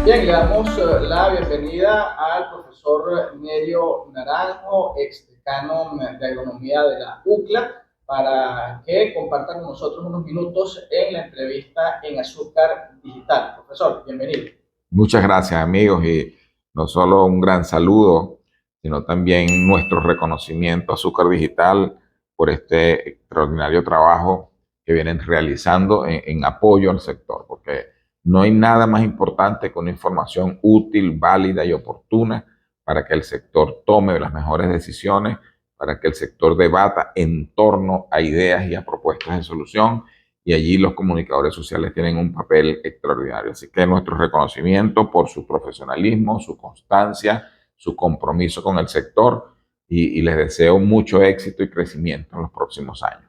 Bien, le damos la bienvenida al profesor Nerio Naranjo, ex decano de agronomía de la UCLA, para que comparta con nosotros unos minutos en la entrevista en Azúcar Digital. Profesor, bienvenido. Muchas gracias, amigos, y no solo un gran saludo, sino también nuestro reconocimiento a Azúcar Digital por este extraordinario trabajo que vienen realizando en apoyo al sector, porque no hay nada más importante que una información útil, válida y oportuna para que el sector tome las mejores decisiones, para que el sector debata en torno a ideas y a propuestas de solución, y allí los comunicadores sociales tienen un papel extraordinario. Así que nuestro reconocimiento por su profesionalismo, su constancia, su compromiso con el sector, y les deseo mucho éxito y crecimiento en los próximos años.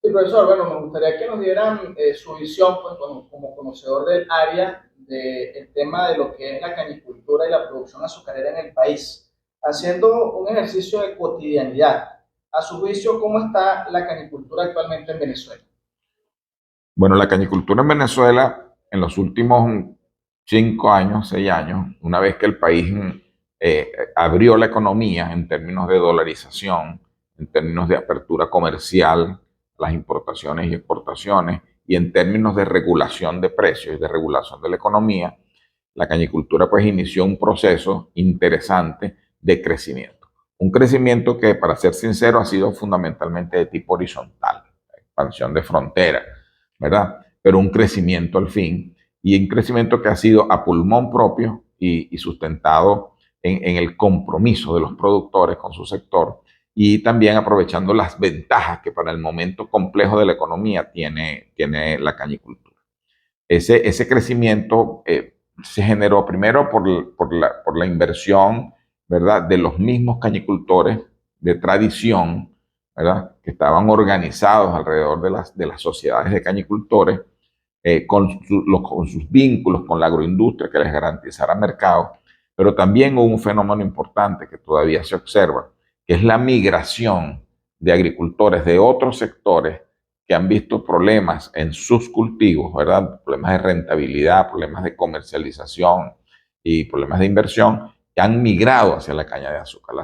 Sí, profesor, bueno, me gustaría que nos dieran su visión pues, como conocedor del área del tema de lo que es la cañicultura y la producción azucarera en el país, haciendo un ejercicio de cotidianidad. A su juicio, ¿cómo está la cañicultura actualmente en Venezuela? Bueno, la cañicultura en Venezuela en los últimos 5 años, 6 años, una vez que el país abrió la economía en términos de dolarización, en términos de apertura comercial, las importaciones y exportaciones, y en términos de regulación de precios y de regulación de la economía, la cañicultura pues inició un proceso interesante de crecimiento. Un crecimiento que, para ser sincero, ha sido fundamentalmente de tipo horizontal, expansión de fronteras, ¿verdad? Pero un crecimiento al fin, y un crecimiento que ha sido a pulmón propio y sustentado en el compromiso de los productores con su sector, y también aprovechando las ventajas que para el momento complejo de la economía tiene la cañicultura. Ese crecimiento se generó primero por la inversión, ¿verdad?, de los mismos cañicultores de tradición, ¿verdad?, que estaban organizados alrededor de las sociedades de cañicultores, con sus vínculos con la agroindustria que les garantizara mercado. Pero también hubo un fenómeno importante que todavía se observa, que es la migración de agricultores de otros sectores que han visto problemas en sus cultivos, ¿verdad? Problemas de rentabilidad, problemas de comercialización y problemas de inversión, que han migrado hacia la caña de azúcar.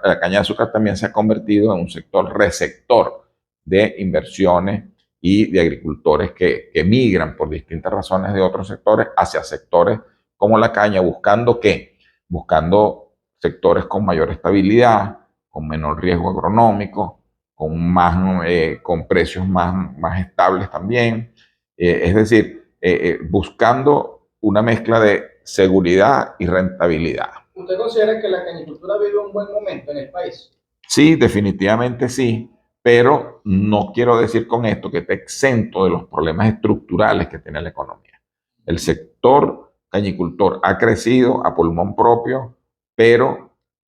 La caña de azúcar también se ha convertido en un sector receptor de inversiones y de agricultores que migran por distintas razones de otros sectores hacia sectores como la caña, buscando ¿qué? Buscando sectores con mayor estabilidad, con menor riesgo agronómico, con precios más estables también. Es decir, buscando una mezcla de seguridad y rentabilidad. ¿Usted considera que la cañicultura vive un buen momento en el país? Sí, definitivamente sí, pero no quiero decir con esto que esté exento de los problemas estructurales que tiene la economía. El sector cañicultor ha crecido a pulmón propio, pero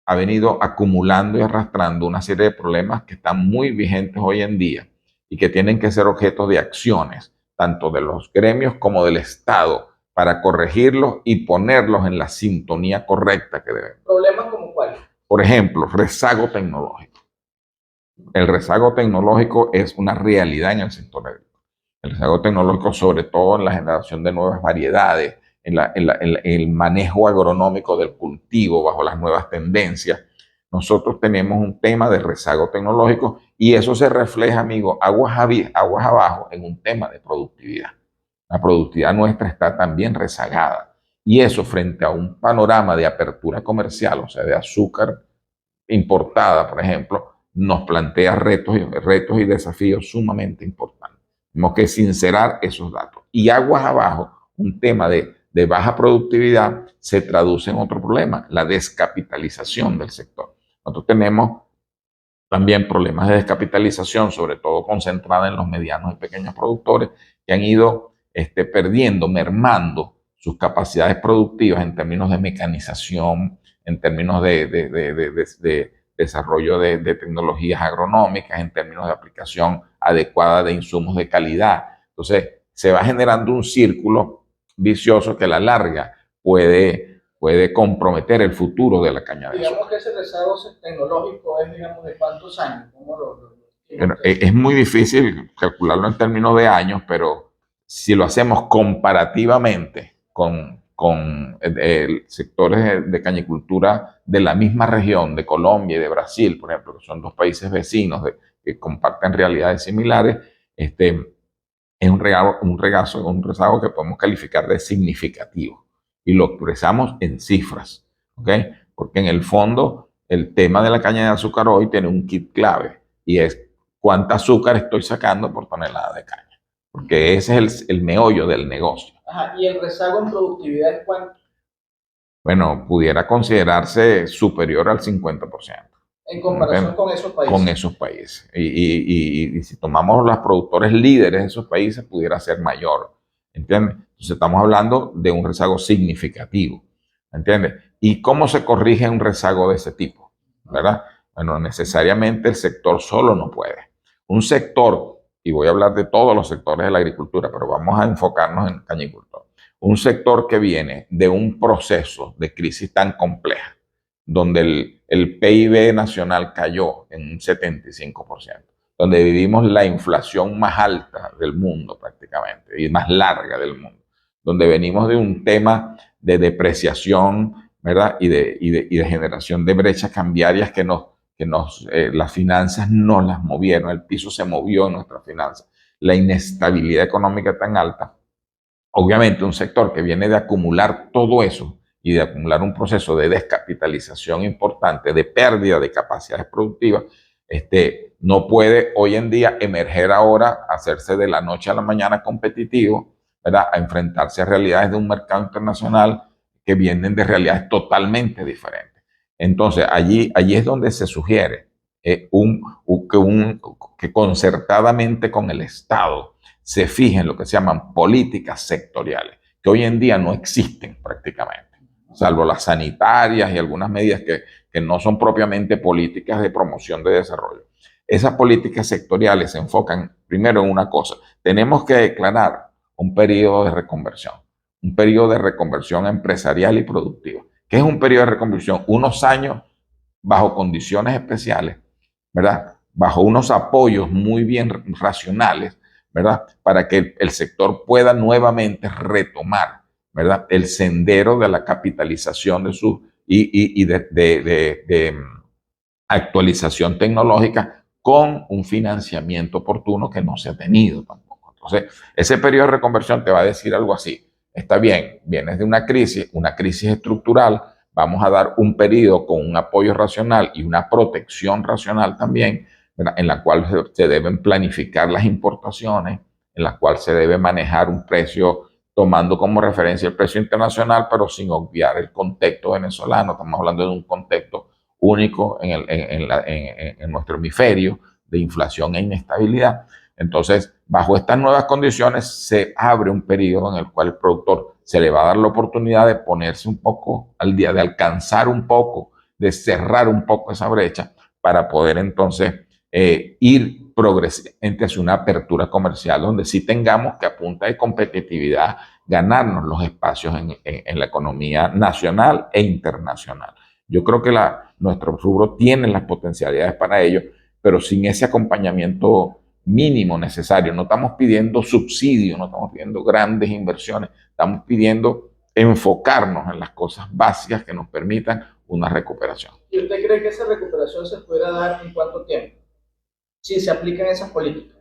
ha venido acumulando y arrastrando una serie de problemas que están muy vigentes hoy en día y que tienen que ser objeto de acciones, tanto de los gremios como del Estado, para corregirlos y ponerlos en la sintonía correcta que deben. ¿Problemas como cuáles? Por ejemplo, rezago tecnológico. El rezago tecnológico es una realidad en el sector agrícola. El rezago tecnológico, sobre todo en la generación de nuevas variedades, en el manejo agronómico del cultivo bajo las nuevas tendencias. Nosotros tenemos un tema de rezago tecnológico, y eso se refleja, amigo, aguas abajo, en un tema de productividad. La productividad nuestra está también rezagada. Y eso, frente a un panorama de apertura comercial, o sea, de azúcar importada, por ejemplo, nos plantea retos y desafíos sumamente importantes. Tenemos que sincerar esos datos. Y aguas abajo, un tema de baja productividad se traduce en otro problema, la descapitalización del sector. Nosotros tenemos también problemas de descapitalización, sobre todo concentrada en los medianos y pequeños productores, que han ido perdiendo, mermando sus capacidades productivas en términos de mecanización, en términos de desarrollo de tecnologías agronómicas, en términos de aplicación adecuada de insumos de calidad. Entonces, se va generando un círculo vicioso que a la larga puede comprometer el futuro de la caña de azúcar. Digamos que ese rezago tecnológico es, digamos, ¿de cuántos años? Bueno, es muy difícil calcularlo en términos de años, pero si lo hacemos comparativamente con sectores de cañicultura de la misma región, de Colombia y de Brasil, por ejemplo, que son dos países vecinos que comparten realidades similares, es un rezago que podemos calificar de significativo y lo expresamos en cifras, ¿ok? Porque en el fondo el tema de la caña de azúcar hoy tiene un kit clave y es cuánta azúcar estoy sacando por tonelada de caña, porque ese es el meollo del negocio. Ajá, y el rezago en productividad es cuánto Bueno, pudiera considerarse superior al 50%. en comparación con esos países. Con esos países. Y si tomamos los productores líderes de esos países, pudiera ser mayor. ¿Entiendes? Entonces estamos hablando de un rezago significativo. ¿Entiendes? ¿Y cómo se corrige un rezago de ese tipo? ¿Verdad? Bueno, necesariamente el sector solo no puede. Un sector, y voy a hablar de todos los sectores de la agricultura, pero vamos a enfocarnos en cañicultor. Un sector que viene de un proceso de crisis tan compleja, donde el PIB nacional cayó en un 75%, donde vivimos la inflación más alta del mundo prácticamente y más larga del mundo, donde venimos de un tema de depreciación, ¿verdad? Y de generación de brechas cambiarias las finanzas no las movieron, el piso se movió en nuestras finanzas. La inestabilidad económica tan alta, obviamente un sector que viene de acumular todo eso y de acumular un proceso de descapitalización importante, de pérdida de capacidades productivas, no puede hoy en día emerger ahora, hacerse de la noche a la mañana competitivo, ¿verdad? A enfrentarse a realidades de un mercado internacional que vienen de realidades totalmente diferentes. Entonces, allí es donde se sugiere que concertadamente con el Estado se fijen lo que se llaman políticas sectoriales, que hoy en día no existen prácticamente, salvo las sanitarias y algunas medidas que no son propiamente políticas de promoción de desarrollo. Esas políticas sectoriales se enfocan primero en una cosa: tenemos que declarar un periodo de reconversión empresarial y productiva. ¿Qué es un periodo de reconversión? Unos años bajo condiciones especiales, ¿verdad? Bajo unos apoyos muy bien racionales, ¿verdad? Para que el sector pueda nuevamente retomar, ¿verdad? El sendero de la capitalización y de actualización tecnológica con un financiamiento oportuno que no se ha tenido tampoco. Entonces, ese periodo de reconversión te va a decir algo así: está bien, vienes de una crisis estructural, vamos a dar un periodo con un apoyo racional y una protección racional también, ¿verdad? En la cual se deben planificar las importaciones, en la cual se debe manejar un precio tomando como referencia el precio internacional, pero sin obviar el contexto venezolano. Estamos hablando de un contexto único en nuestro hemisferio de inflación e inestabilidad. Entonces, bajo estas nuevas condiciones, se abre un periodo en el cual el productor se le va a dar la oportunidad de ponerse un poco al día, de alcanzar un poco, de cerrar un poco esa brecha para poder entonces ir progresivamente hacia una apertura comercial donde sí tengamos que, a punta de competitividad, ganarnos los espacios en la economía nacional e internacional. Yo creo que nuestro rubro tiene las potencialidades para ello, pero sin ese acompañamiento mínimo necesario. No estamos pidiendo subsidios, no estamos pidiendo grandes inversiones, estamos pidiendo enfocarnos en las cosas básicas que nos permitan una recuperación. ¿Y usted cree que esa recuperación se pueda dar en cuánto tiempo? Si se aplican esas políticas.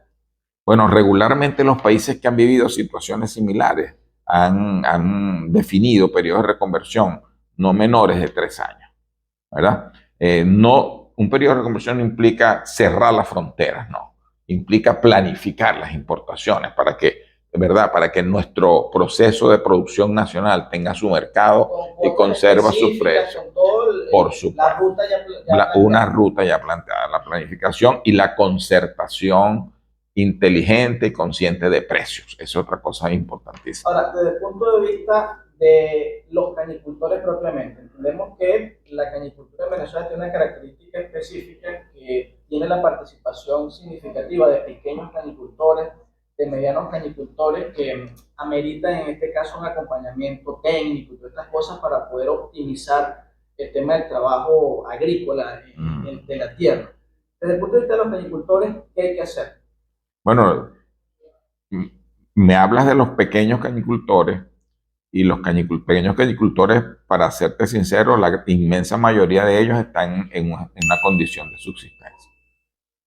Bueno, regularmente los países que han vivido situaciones similares han definido periodos de reconversión no menores de 3 años, ¿verdad? No, un periodo de reconversión no implica cerrar las fronteras, no. Implica planificar las importaciones ¿verdad? Para que nuestro proceso de producción nacional tenga su mercado y conserva sus precios. Por supuesto. La ruta una ruta ya planteada, la planificación y la concertación inteligente y consciente de precios. Es otra cosa importantísima. Ahora, desde el punto de vista de los cañicultores propiamente, entendemos que la cañicultura en Venezuela tiene una característica específica, que tiene la participación significativa de pequeños cañicultores, de medianos cañicultores, que ameritan en este caso un acompañamiento técnico y todas estas cosas para poder optimizar el tema del trabajo agrícola de la tierra. Desde el punto de vista de los cañicultores, ¿qué hay que hacer? Bueno, me hablas de los pequeños cañicultores, y los pequeños cañicultores, para serte sincero, la inmensa mayoría de ellos están en una condición de subsistencia.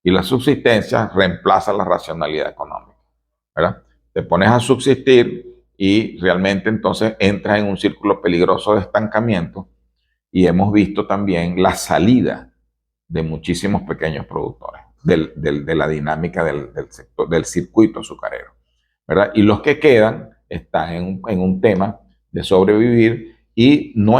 Y la subsistencia reemplaza la racionalidad económica, ¿verdad? Te pones a subsistir y realmente entonces entras en un círculo peligroso de estancamiento, y hemos visto también la salida de muchísimos pequeños productores de la dinámica del sector, del circuito azucarero, ¿verdad? Y los que quedan están en un tema de sobrevivir y no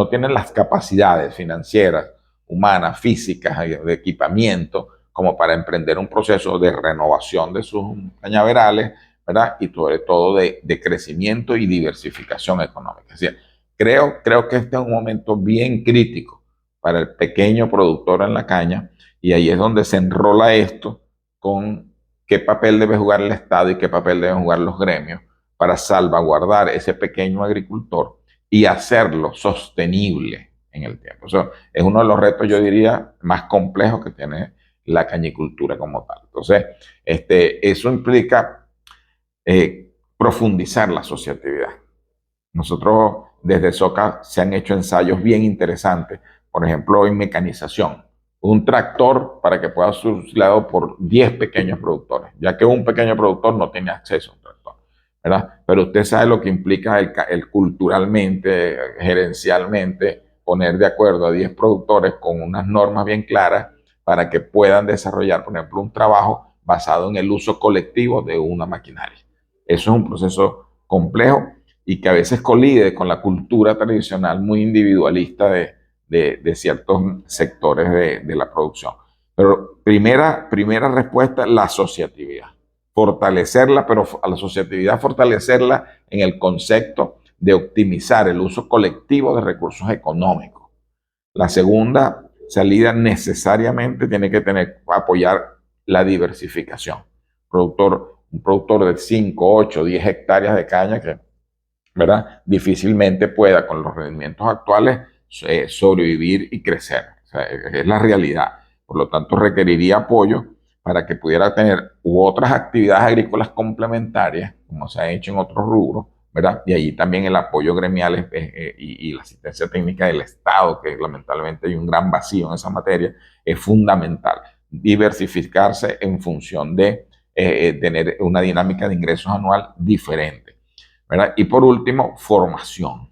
tienen las capacidades financieras, humanas, físicas, de equipamiento, como para emprender un proceso de renovación de sus cañaverales, ¿verdad? Y sobre todo de crecimiento y diversificación económica. Es decir, creo que este es un momento bien crítico para el pequeño productor en la caña, y ahí es donde se enrola esto con qué papel debe jugar el Estado y qué papel deben jugar los gremios para salvaguardar ese pequeño agricultor y hacerlo sostenible en el tiempo. Eso es uno de los retos, yo diría, más complejos que tiene la cañicultura como tal. Entonces, eso implica profundizar la asociatividad. Nosotros desde SOCA se han hecho ensayos bien interesantes, por ejemplo, en mecanización. Un tractor para que pueda ser utilizado por 10 pequeños productores, ya que un pequeño productor no tiene acceso a un tractor, ¿verdad? Pero usted sabe lo que implica el culturalmente, gerencialmente, poner de acuerdo a 10 productores con unas normas bien claras para que puedan desarrollar, por ejemplo, un trabajo basado en el uso colectivo de una maquinaria. Eso es un proceso complejo y que a veces colide con la cultura tradicional muy individualista de ciertos sectores de la producción. Pero primera respuesta, la asociatividad. Fortalecerla, pero a la asociatividad fortalecerla en el concepto de optimizar el uso colectivo de recursos económicos. La segunda salida necesariamente tiene que apoyar la diversificación. Un productor de 5, 8, 10 hectáreas de caña que, ¿verdad?, difícilmente pueda con los rendimientos actuales sobrevivir y crecer. O sea, es la realidad. Por lo tanto, requeriría apoyo para que pudiera tener otras actividades agrícolas complementarias, como se ha hecho en otros rubros, ¿verdad? Y allí también el apoyo gremial y la asistencia técnica del Estado, que lamentablemente hay un gran vacío en esa materia, es fundamental. Diversificarse en función de tener una dinámica de ingresos anual diferente, ¿verdad? Y por último, formación,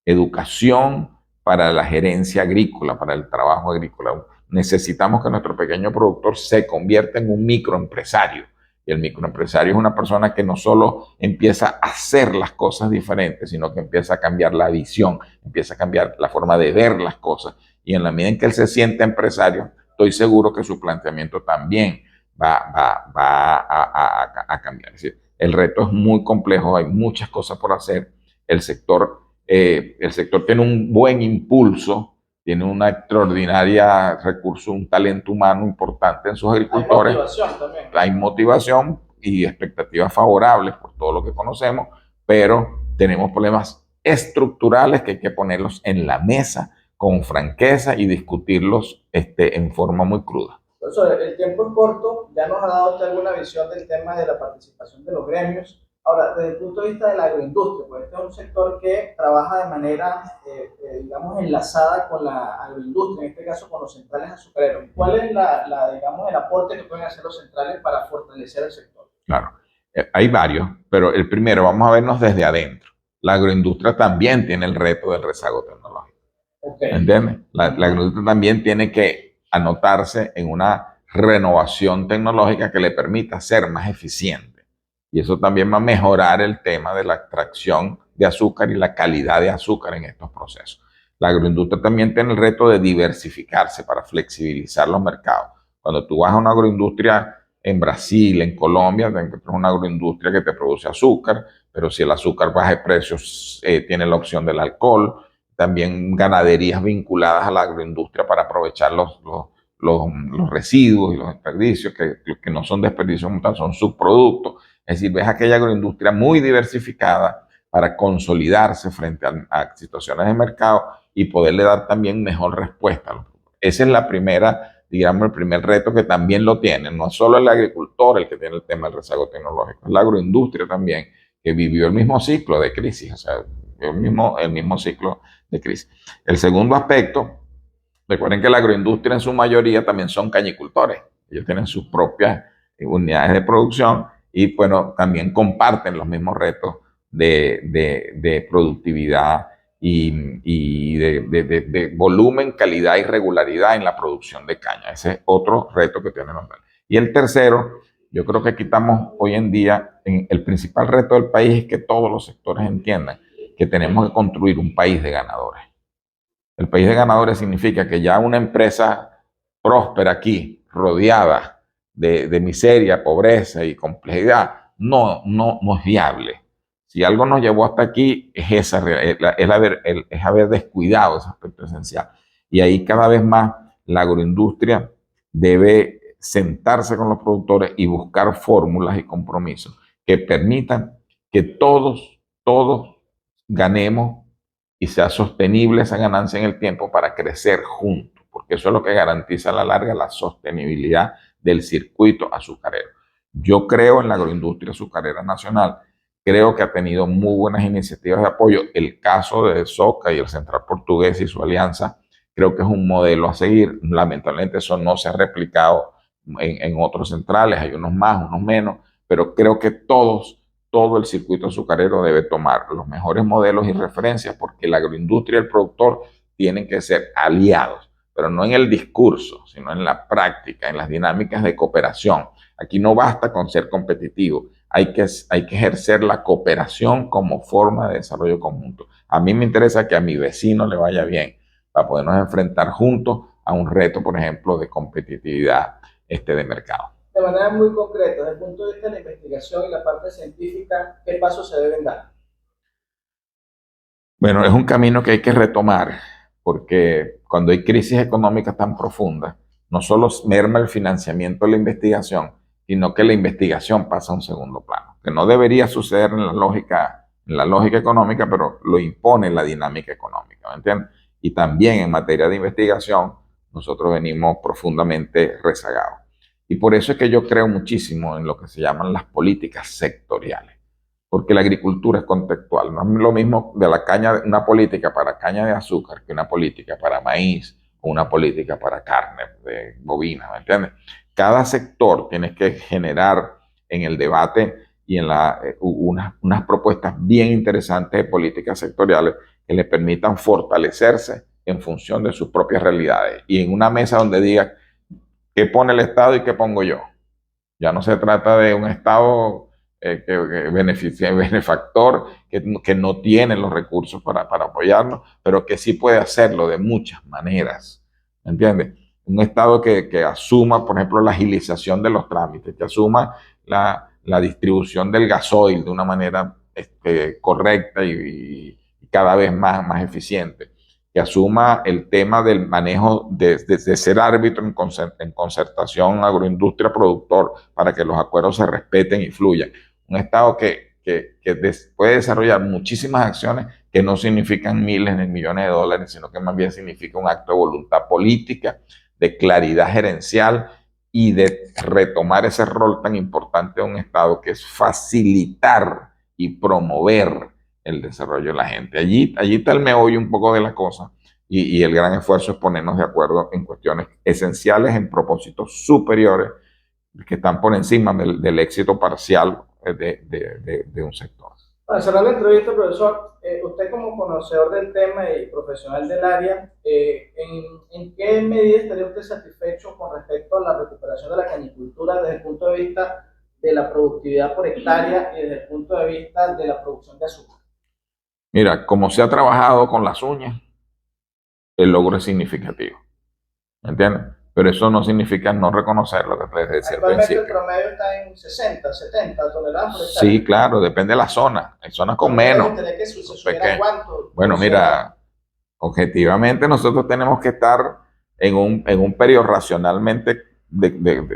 educación para la gerencia agrícola, para el trabajo agrícola. Necesitamos que nuestro pequeño productor se convierta en un microempresario. Y el microempresario es una persona que no solo empieza a hacer las cosas diferentes, sino que empieza a cambiar la visión, empieza a cambiar la forma de ver las cosas. Y en la medida en que él se siente empresario, estoy seguro que su planteamiento también va a cambiar. Es decir, el reto es muy complejo, hay muchas cosas por hacer. El sector tiene un buen impulso, tiene una extraordinaria recurso, un talento humano importante en sus agricultores. Hay motivación también. Hay motivación y expectativas favorables por todo lo que conocemos, pero tenemos problemas estructurales que hay que ponerlos en la mesa con franqueza y discutirlos en forma muy cruda. Profesor, el tiempo es corto, ya nos ha dado usted alguna visión del tema de la participación de los gremios. Ahora, desde el punto de vista de la agroindustria, pues este es un sector que trabaja de manera, digamos, enlazada con la agroindustria, en este caso con los centrales azucareros. ¿Cuál es digamos, el aporte que pueden hacer los centrales para fortalecer el sector? Claro, hay varios, pero el primero, vamos a vernos desde adentro. La agroindustria también tiene el reto del rezago tecnológico. Okay. ¿Entiendes? La agroindustria también tiene que anotarse en una renovación tecnológica que le permita ser más eficiente. Y eso también va a mejorar el tema de la extracción de azúcar y la calidad de azúcar en estos procesos. La agroindustria también tiene el reto de diversificarse para flexibilizar los mercados. Cuando tú vas a una agroindustria en Brasil, en Colombia, encuentras una agroindustria que te produce azúcar, pero si el azúcar baja de precios, tiene la opción del alcohol. También ganaderías vinculadas a la agroindustria para aprovechar los residuos y los desperdicios, que no son desperdicios como tal, son subproductos. Es decir, ves aquella agroindustria muy diversificada para consolidarse frente a situaciones de mercado y poderle dar también mejor respuesta a los productos. Esa es la primera, digamos, el primer reto que también lo tiene. No solo el agricultor el que tiene el tema del rezago tecnológico, es la agroindustria también, que vivió el mismo ciclo de crisis, o sea, el mismo ciclo de crisis. El segundo aspecto, recuerden que la agroindustria en su mayoría también son cañicultores. Ellos tienen sus propias unidades de producción y bueno, también comparten los mismos retos de productividad y de volumen, calidad y regularidad en la producción de caña. Ese es otro reto que tienen los países. Y el tercero, yo creo que aquí estamos hoy en día, el principal reto del país es que todos los sectores entiendan que tenemos que construir un país de ganadores. El país de ganadores significa que ya una empresa próspera aquí, rodeada de miseria, pobreza y complejidad, no es viable. Si algo nos llevó hasta aquí es haber descuidado ese aspecto esencial. Y ahí cada vez más la agroindustria debe sentarse con los productores y buscar fórmulas y compromisos que permitan que todos ganemos y sea sostenible esa ganancia en el tiempo para crecer juntos, porque eso es lo que garantiza a la larga la sostenibilidad del circuito azucarero. Yo creo en la agroindustria azucarera nacional, creo que ha tenido muy buenas iniciativas de apoyo. El caso de Soca y el Central Portugués y su alianza, creo que es un modelo a seguir. Lamentablemente eso no se ha replicado en otros centrales, hay unos más, unos menos, pero creo que todo el circuito azucarero debe tomar los mejores modelos y referencias porque la agroindustria y el productor tienen que ser aliados, pero no en el discurso, sino en la práctica, en las dinámicas de cooperación. Aquí no basta con ser competitivo, hay que ejercer la cooperación como forma de desarrollo conjunto. A mí me interesa que a mi vecino le vaya bien para podernos enfrentar juntos a un reto, por ejemplo, de competitividad de mercado. De manera muy concreta, desde el punto de vista de la investigación y la parte científica, ¿qué pasos se deben dar? Bueno, es un camino que hay que retomar, porque cuando hay crisis económicas tan profundas, no solo merma el financiamiento de la investigación, sino que la investigación pasa a un segundo plano, que no debería suceder en la lógica económica, pero lo impone la dinámica económica, ¿me entiendes? Y también en materia de investigación, nosotros venimos profundamente rezagados. Y por eso es que yo creo muchísimo en lo que se llaman las políticas sectoriales, porque la agricultura es contextual. No es lo mismo de la caña, una política para caña de azúcar que una política para maíz o una política para carne de bovina, ¿me entiendes? Cada sector tiene que generar en el debate y en unas propuestas bien interesantes de políticas sectoriales que le permitan fortalecerse en función de sus propias realidades y en una mesa donde diga qué pone el Estado y qué pongo yo. Ya no se trata de un Estado que benefactor, que no tiene los recursos para apoyarnos, pero que sí puede hacerlo de muchas maneras. ¿Me entiendes? Un Estado que asuma, por ejemplo, la agilización de los trámites, que asuma la distribución del gasoil de una manera correcta y cada vez más eficiente, que asuma el tema del manejo de ser árbitro en concertación agroindustria-productor para que los acuerdos se respeten y fluyan. Un Estado que puede desarrollar muchísimas acciones que no significan miles ni millones de dólares, sino que más bien significa un acto de voluntad política, de claridad gerencial y de retomar ese rol tan importante de un Estado que es facilitar y promover el desarrollo de la gente. Allí está el meollo un poco de la cosa y el gran esfuerzo es ponernos de acuerdo en cuestiones esenciales, en propósitos superiores que están por encima del éxito parcial de un sector. Para cerrar la entrevista, profesor, usted como conocedor del tema y profesional del área, ¿en qué medida estaría usted satisfecho con respecto a la recuperación de la cañicultura desde el punto de vista de la productividad por hectárea y desde el punto de vista de la producción de azúcar? Mira, como se ha trabajado con las uñas, el logro es significativo. ¿Me entiendes? Pero eso no significa no reconocer lo que les decía al principio. El promedio está en 60, 70 toneladas por hectárea. Sí, claro, depende de la zona. Hay zonas con menos. Bueno, mira, objetivamente nosotros tenemos que estar en un periodo racionalmente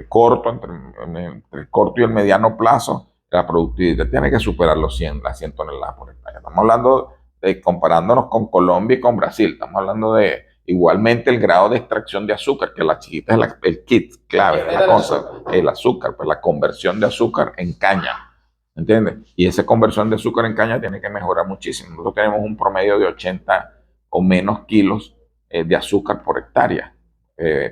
corto, entre corto y el mediano plazo. La productividad tiene que superar las 100 toneladas por hectárea. Estamos hablando comparándonos con Colombia y con Brasil, estamos hablando de igualmente el grado de extracción de azúcar, que la chiquita es el kit clave, la cosa, el azúcar, pues la conversión de azúcar en caña. ¿entiendes? Y esa conversión de azúcar en caña tiene que mejorar muchísimo. Nosotros tenemos un promedio de 80 o menos kilos de azúcar por hectárea,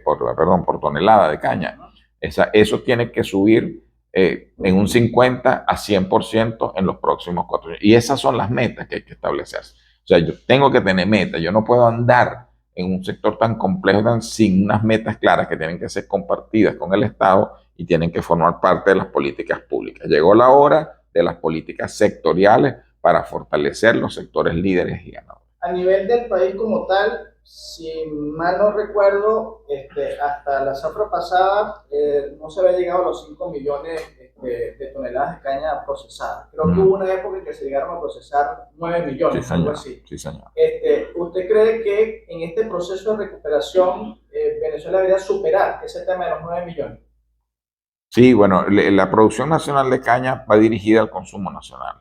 por tonelada de caña. Eso tiene que subir en un 50 a 100% en los próximos 4 años. Y esas son las metas que hay que establecerse. O sea, yo tengo que tener metas, yo no puedo andar en un sector tan complejo sin unas metas claras que tienen que ser compartidas con el Estado y tienen que formar parte de las políticas públicas. Llegó la hora de las políticas sectoriales para fortalecer los sectores líderes y ganadores. A nivel del país como tal, si mal no recuerdo, hasta la zafra pasada no se había llegado a los 5 millones de toneladas de caña procesada. Creo que hubo una época en que se llegaron a procesar 9 millones, sí, algo así. Sí, señor. ¿Usted cree que en este proceso de recuperación Venezuela debería superar ese tema de los 9 millones? Sí, bueno, la producción nacional de caña va dirigida al consumo nacional,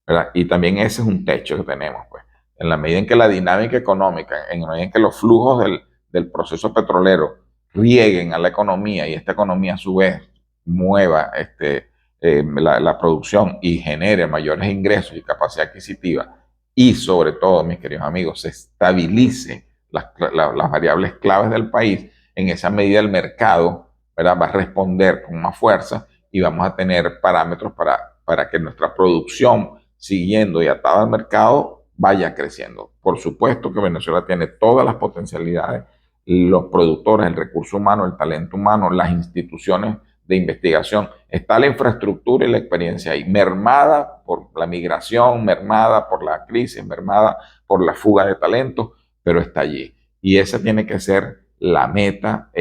¿verdad? Y también ese es un techo que tenemos, pues. En la medida en que la dinámica económica, en la medida en que los flujos del proceso petrolero rieguen a la economía y esta economía a su vez mueva la producción y genere mayores ingresos y capacidad adquisitiva y sobre todo, mis queridos amigos, se estabilice las variables claves del país, en esa medida el mercado, ¿verdad?, va a responder con más fuerza y vamos a tener parámetros para que nuestra producción, siguiendo y atada al mercado, vaya creciendo. Por supuesto que Venezuela tiene todas las potencialidades, los productores, el recurso humano, el talento humano, las instituciones de investigación. Está la infraestructura y la experiencia ahí, mermada por la migración, mermada por la crisis, mermada por la fuga de talentos, pero está allí. Y esa tiene que ser la meta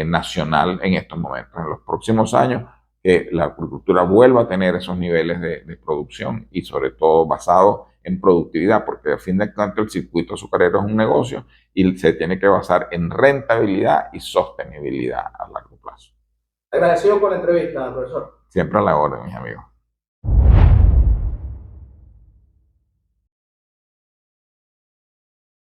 nacional en estos momentos. En los próximos años, que la agricultura vuelva a tener esos niveles de producción y sobre todo basado en productividad, porque a fin de cuentas el circuito azucarero es un negocio y se tiene que basar en rentabilidad y sostenibilidad a largo plazo. Agradecido por la entrevista, profesor. Siempre a la orden, mis amigos.